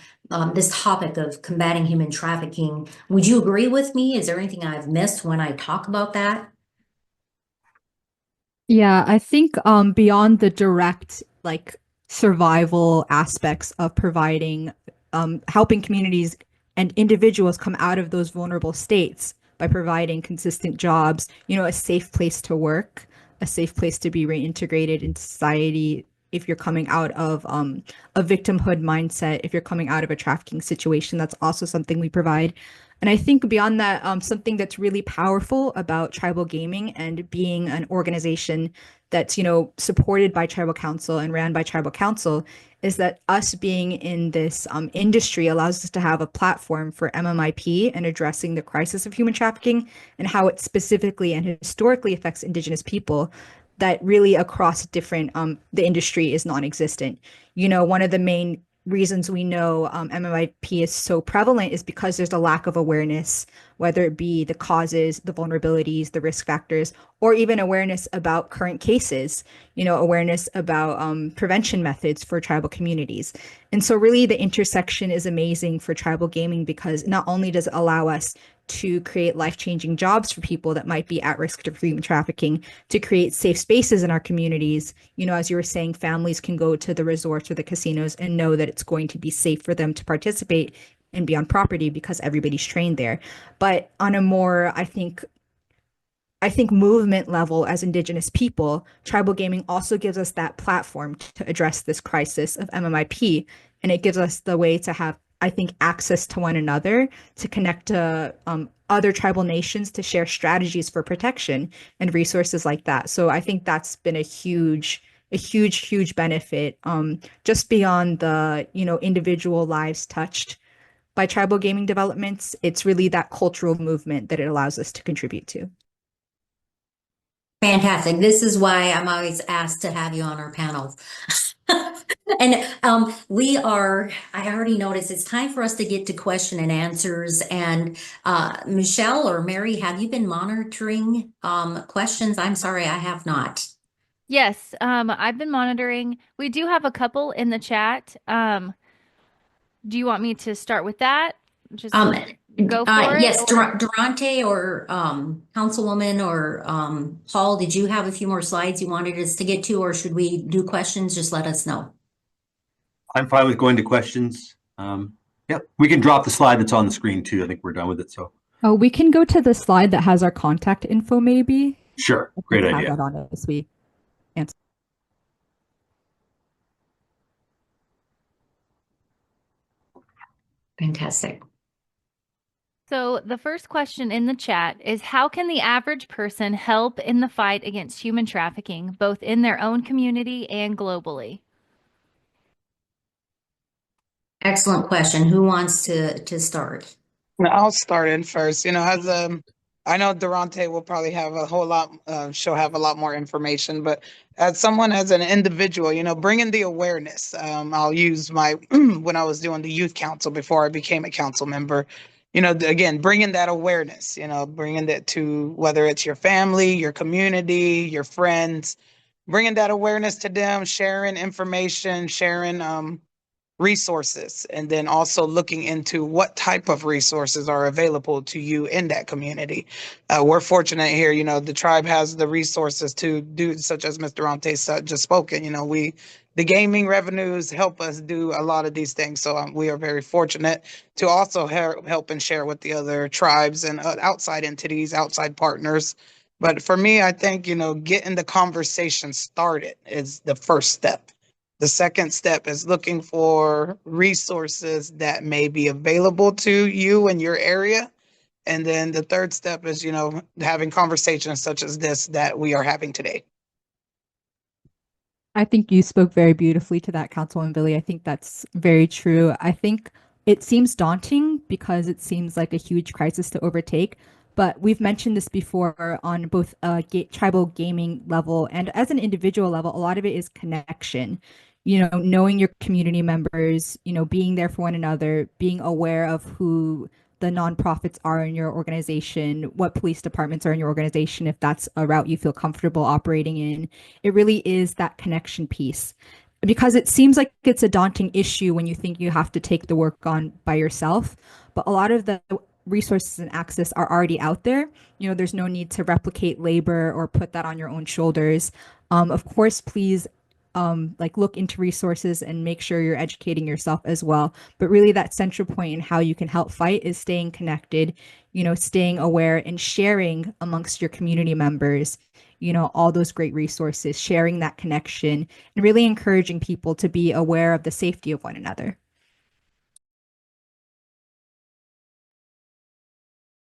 this topic of combating human trafficking. Would you agree with me? Is there anything I've missed when I talk about that? Yeah, I think beyond the direct like survival aspects of providing helping communities and individuals come out of those vulnerable states by providing consistent jobs, a safe place to work, a safe place to be reintegrated into society if you're coming out of a victimhood mindset, if you're coming out of a trafficking situation, that's also something we provide. And I think beyond that, something that's really powerful about tribal gaming and being an organization that's, supported by tribal council and ran by tribal council is that us being in this industry allows us to have a platform for MMIP and addressing the crisis of human trafficking and how it specifically and historically affects Indigenous people that really across different, the industry is non-existent. One of the main reasons we know MMIP is so prevalent is because there's a lack of awareness, whether it be the causes, the vulnerabilities, the risk factors, or even awareness about current cases, awareness about prevention methods for tribal communities. And so really the intersection is amazing for tribal gaming because not only does it allow us to create life-changing jobs for people that might be at risk of human trafficking, to create safe spaces in our communities. As you were saying, families can go to the resorts or the casinos and know that it's going to be safe for them to participate and be on property because everybody's trained there. But on a more, I think movement level as Indigenous people, tribal gaming also gives us that platform to address this crisis of MMIP. And it gives us the way to have, I think, access to one another, to connect to other tribal nations, to share strategies for protection and resources like that. So I think that's been a huge benefit, just beyond the, individual lives touched by tribal gaming developments. It's really that cultural movement that it allows us to contribute to. Fantastic. This is why I'm always asked to have you on our panels. And I already noticed it's time for us to get to question and answers. And Michelle or Mary, have you been monitoring questions? I'm sorry, I have not. Yes, I've been monitoring. We do have a couple in the chat. Do you want me to start with that? Just Um, go for it, yes, or Durante or Councilwoman or Paul, did you have a few more slides you wanted us to get to, or should we do questions? Just let us know. I'm fine with going to questions. Yep, we can drop the slide that's on the screen too. I think we're done with it. So Oh, we can go to the slide that has our contact info, maybe. sure, I great think have idea. that on it as we answer. Fantastic. so the first question in the chat is how can the average person help in the fight against human trafficking, both in their own community and globally? Excellent question. Who wants to start? I'll start in first. As I know Durante will probably have a whole lot. She'll have a lot more information, but as someone, as an individual, bringing the awareness. I'll use my when I was doing the youth council before I became a council member. Again, bringing that awareness. Bringing that to whether it's your family, your community, your friends, bringing that awareness to them, sharing information, sharing resources, and then also looking into what type of resources are available to you in that community. We're fortunate here, the tribe has the resources to do, such as Mr. Ante just spoken. The gaming revenues help us do a lot of these things. So we are very fortunate to also help and share with the other tribes and outside entities, outside partners. But for me, I think, getting the conversation started is the first step. The second step is looking for resources that may be available to you in your area. And then the third step is, having conversations such as this that we are having today. I think you spoke very beautifully to that, Councilwoman Billy. I think that's very true. I think it seems daunting because it seems like a huge crisis to overtake. But we've mentioned this before on both a tribal gaming level and as an individual level. A lot of it is connection. Knowing your community members, being there for one another, being aware of who the nonprofits are in your organization, what police departments are in your organization, if that's a route you feel comfortable operating in. It really is that connection piece. Because it seems like it's a daunting issue when you think you have to take the work on by yourself. But a lot of the resources and access are already out there. There's no need to replicate labor or put that on your own shoulders. Of course, please look into resources and make sure you're educating yourself as well. But really, that central point in how you can help fight is staying connected, staying aware and sharing amongst your community members, all those great resources, sharing that connection, and really encouraging people to be aware of the safety of one another.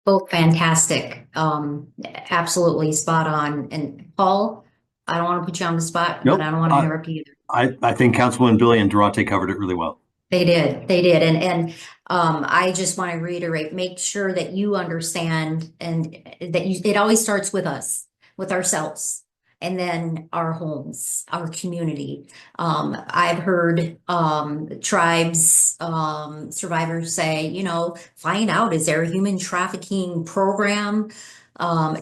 Both fantastic. Absolutely spot on. And Paul, I don't want to put you on the spot, Nope. but I don't want to interrupt you either. I think Councilwoman Billy and Durante covered it really well. They did. They did. And I just want to reiterate, make sure that you understand and that it always starts with us, with ourselves, and then our homes, our community. I've heard tribes, survivors say, find out, is there a human trafficking program,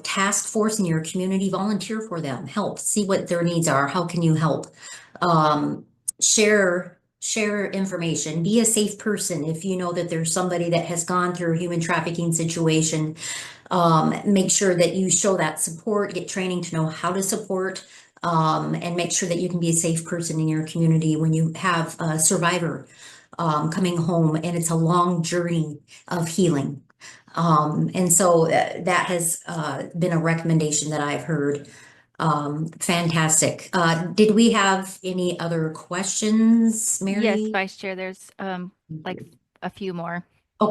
task force in your community? Volunteer for them, help, see what their needs are. How can you help? Share information, be a safe person. If you know that there's somebody that has gone through a human trafficking situation, make sure that you show that support, get training to know how to support, and make sure that you can be a safe person in your community when you have a survivor coming home and it's a long journey of healing. And so that has been a recommendation that I've heard. Fantastic. Did we have any other questions, Mary? Yes, Vice Chair, there's like a few more. Oh.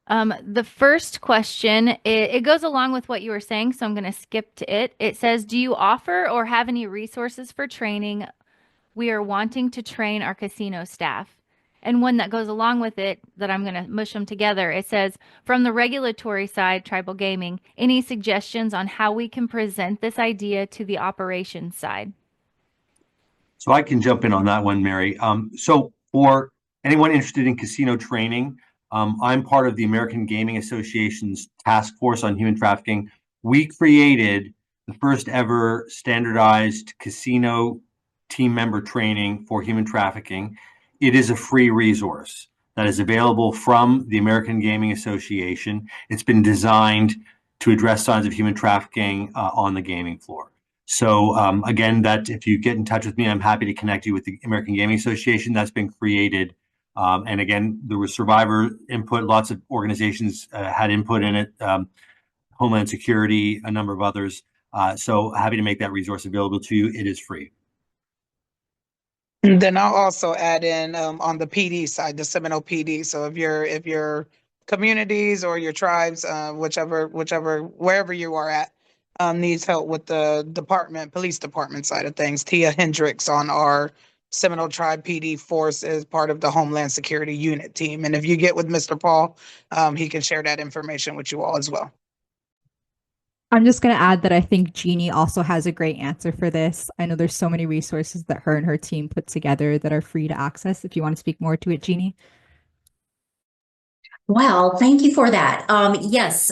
The first question, it goes along with what you were saying, so I'm going to skip to it. It says, do you offer or have any resources for training? We are wanting to train our casino staff. And one that goes along with it that I'm going to mush them together. It says, from the regulatory side, tribal gaming, any suggestions on how we can present this idea to the operations side? So I can jump in on that one, Mary. So for anyone interested in casino training, I'm part of the American Gaming Association's task force on human trafficking. We created the first ever standardized casino team member training for human trafficking. It is a free resource that is available from the American Gaming Association. It's been designed to address signs of human trafficking on the gaming floor. So again, that if you get in touch with me, I'm happy to connect you with the American Gaming Association. That's been created. And again, there was survivor input. Lots of organizations had input in it. Homeland Security, a number of others. So happy to make that resource available to you. It is free. And then I'll also add in on the PD side, the Seminole PD. So if your communities or your tribes, wherever you are at, needs help with the police department side of things, Tia Hendricks on our Seminole Tribe PD force is part of the Homeland Security Unit team. And if you get with Mr. Paul, he can share that information with you all as well. I'm just going to add that I think Jeannie also has a great answer for this. I know there's so many resources that her and her team put together that are free to access. If you want to speak more to it, Jeannie. Well, thank you for that. Yes,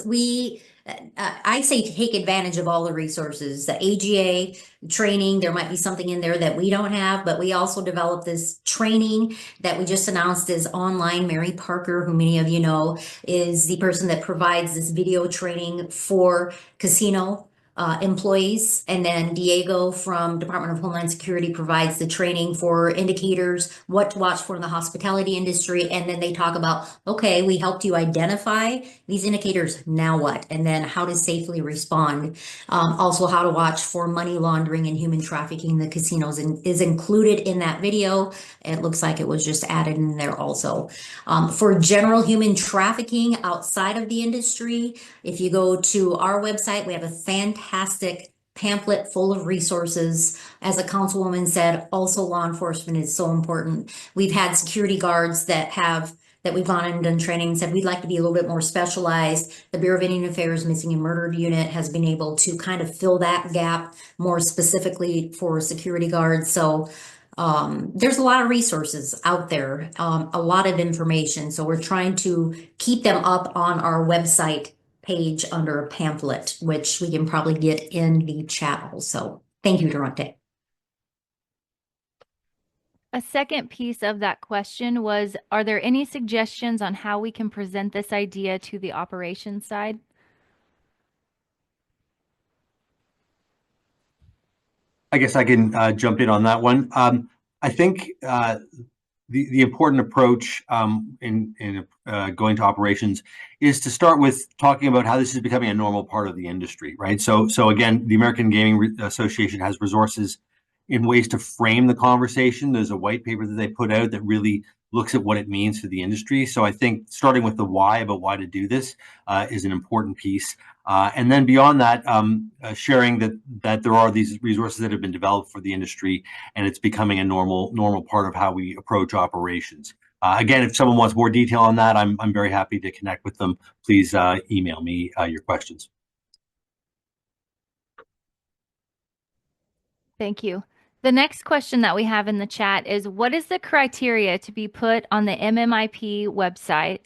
I say take advantage of all the resources, the AGA training. There might be something in there that we don't have, but we also developed this training that we just announced is online. Mary Parker, who many of you know, is the person that provides this video training for casino employees. And then Diego from Department of Homeland Security provides the training for indicators, what to watch for in the hospitality industry. And then they talk about, okay, we helped you identify these indicators, now what? And then how to safely respond. Also how to watch for money laundering and human trafficking. The casinos is included in that video. It looks like it was just added in there also. For general human trafficking outside of the industry, if you go to our website, we have a fantastic pamphlet full of resources. As a councilwoman said, also law enforcement is so important. We've had security guards that we've gone and done training and said, we'd like to be a little bit more specialized. The Bureau of Indian Affairs Missing and Murdered Unit has been able to kind of fill that gap more specifically for security guards. So there's a lot of resources out there, a lot of information. So we're trying to keep them up on our website page under a pamphlet, which we can probably get in the chat also. Thank you, Durante. A second piece of that question was, are there any suggestions on how we can present this idea to the operations side? I guess I can jump in on that one. I think the important approach in going to operations is to start with talking about how this is becoming a normal part of the industry, right? So again, the American Gaming Association has resources in ways to frame the conversation. There's a white paper that they put out that really looks at what it means for the industry. So I think starting with the why about why to do this is an important piece. And then beyond that, sharing that there are these resources that have been developed for the industry, and it's becoming a normal part of how we approach operations. Again, if someone wants more detail on that, I'm very happy to connect with them. Please email me your questions. Thank you. The next question that we have in the chat is, what is the criteria to be put on the MMIP website?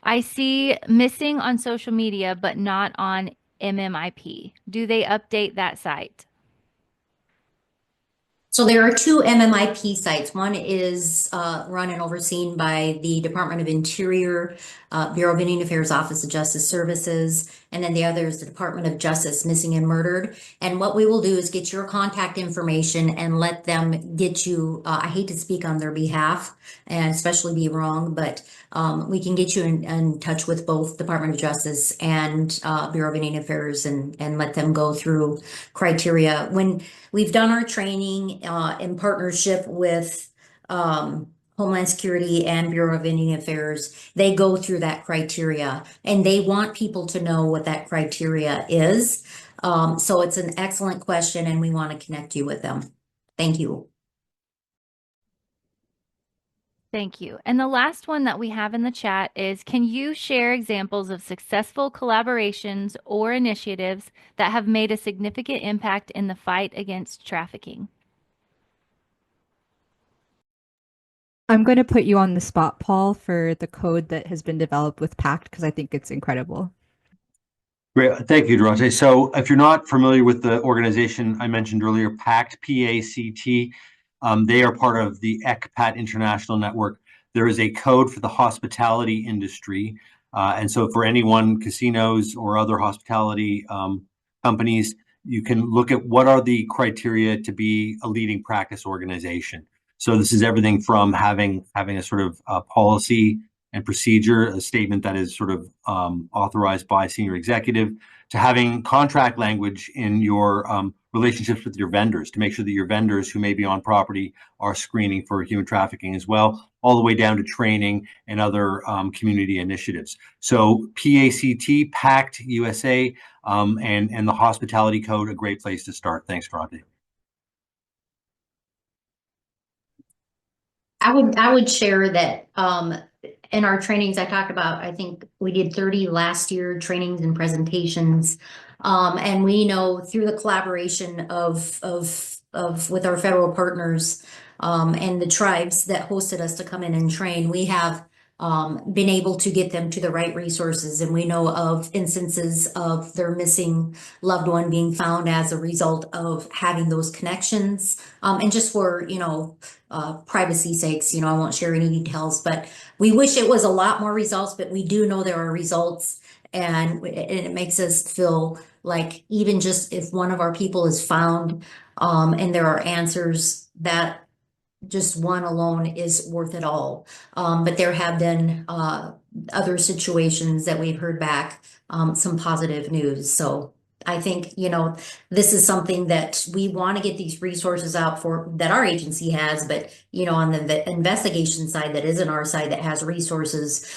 I see missing on social media, but not on MMIP. Do they update that site? So there are two MMIP sites. One is run and overseen by the Department of Interior, Bureau of Indian Affairs Office of Justice Services, and then the other is the Department of Justice Missing and Murdered. And what we will do is get your contact information and let them get you, I hate to speak on their behalf and especially be wrong, but we can get you in touch with both Department of Justice and Bureau of Indian Affairs and let them go through criteria. When we've done our training in partnership with Homeland Security and Bureau of Indian Affairs, they go through that criteria and they want people to know what that criteria is. So it's an excellent question and we want to connect you with them. Thank you. Thank you. And the last one that we have in the chat is, can you share examples of successful collaborations or initiatives that have made a significant impact in the fight against trafficking? I'm going to put you on the spot, Paul, for the code that has been developed with PACT because I think it's incredible. Great. Thank you, Durante. So if you're not familiar with the organization I mentioned earlier, PACT, P-A-C-T, they are part of the ECPAT International Network. There is a code for the hospitality industry. And so for anyone, casinos or other hospitality companies, you can look at what are the criteria to be a leading practice organization. So this is everything from having a sort of policy and procedure, a statement that is sort of authorized by senior executive, to having contract language in your relationships with your vendors to make sure that your vendors who may be on property are screening for human trafficking as well, all the way down to training and other community initiatives. So PACT, PACT USA, and the Hospitality Code, a great place to start. Thanks, Durante. I would share that in our trainings I talked about, I think we did 30 last year trainings and presentations. And we know through the collaboration of with our federal partners and the tribes that hosted us to come in and train, we have been able to get them to the right resources. And we know of instances of their missing loved one being found as a result of having those connections. And just for, privacy sakes, I won't share any details, but we wish it was a lot more results, but we do know there are results. And it makes us feel like even just if one of our people is found and there are answers, that just one alone is worth it all. But there have been other situations that we've heard back, some positive news. So I think, this is something that we want to get these resources out for that our agency has, but, on the investigation side, that isn't our side that has resources.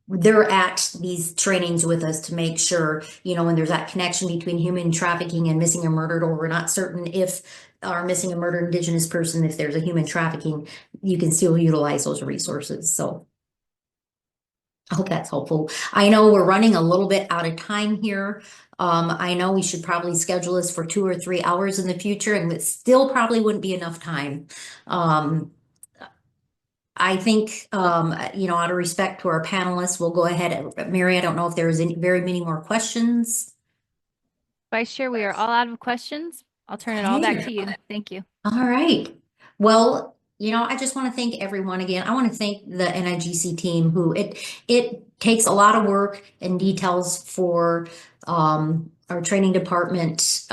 They're at these trainings with us to make sure, when there's that connection between human trafficking and missing or murdered, or we're not certain if our missing or murdered Indigenous person, if there's a human trafficking, you can still utilize those resources. So I hope that's helpful. I know we're running a little bit out of time here. I know we should probably schedule this for 2 or 3 hours in the future, and it still probably wouldn't be enough time. I think, out of respect to our panelists, we'll go ahead. Mary, I don't know if there's very many more questions. Vice Chair, we are all out of questions. I'll turn it all back to you. Thank you. All right. Well, I just want to thank everyone again. I want to thank the NIGC team who it takes a lot of work and details for our training department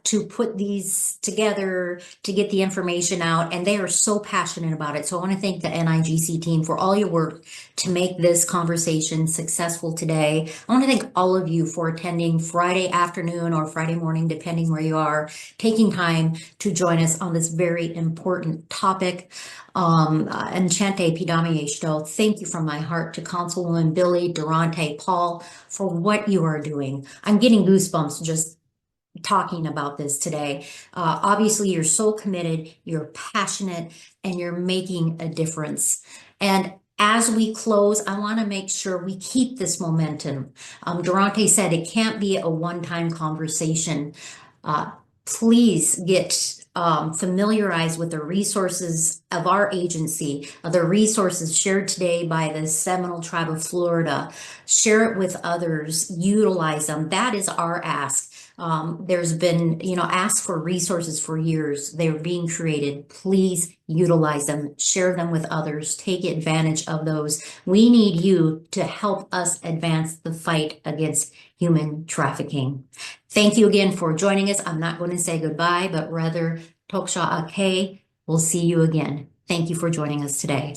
to put these together, to get the information out, and they are so passionate about it. So I want to thank the NIGC team for all your work to make this conversation successful today. I want to thank all of you for attending Friday afternoon or Friday morning, depending where you are, taking time to join us on this very important topic. Enchante Pidami Eshto, thank you from my heart to Councilwoman Billy, Durante, Paul, for what you are doing. I'm getting goosebumps just talking about this today. Obviously, you're so committed, you're passionate, and you're making a difference. And as we close, I want to make sure we keep this momentum. Durante said it can't be a one-time conversation. Please get familiarized with the resources of our agency, the resources shared today by the Seminole Tribe of Florida. Share it with others, utilize them. That is our ask. There's been, ask for resources for years. They're being created. Please utilize them, share them with others, take advantage of those. We need you to help us advance the fight against human trafficking. Thank you again for joining us. I'm not going to say goodbye, but rather Toksha Ake. We'll see you again. Thank you for joining us today.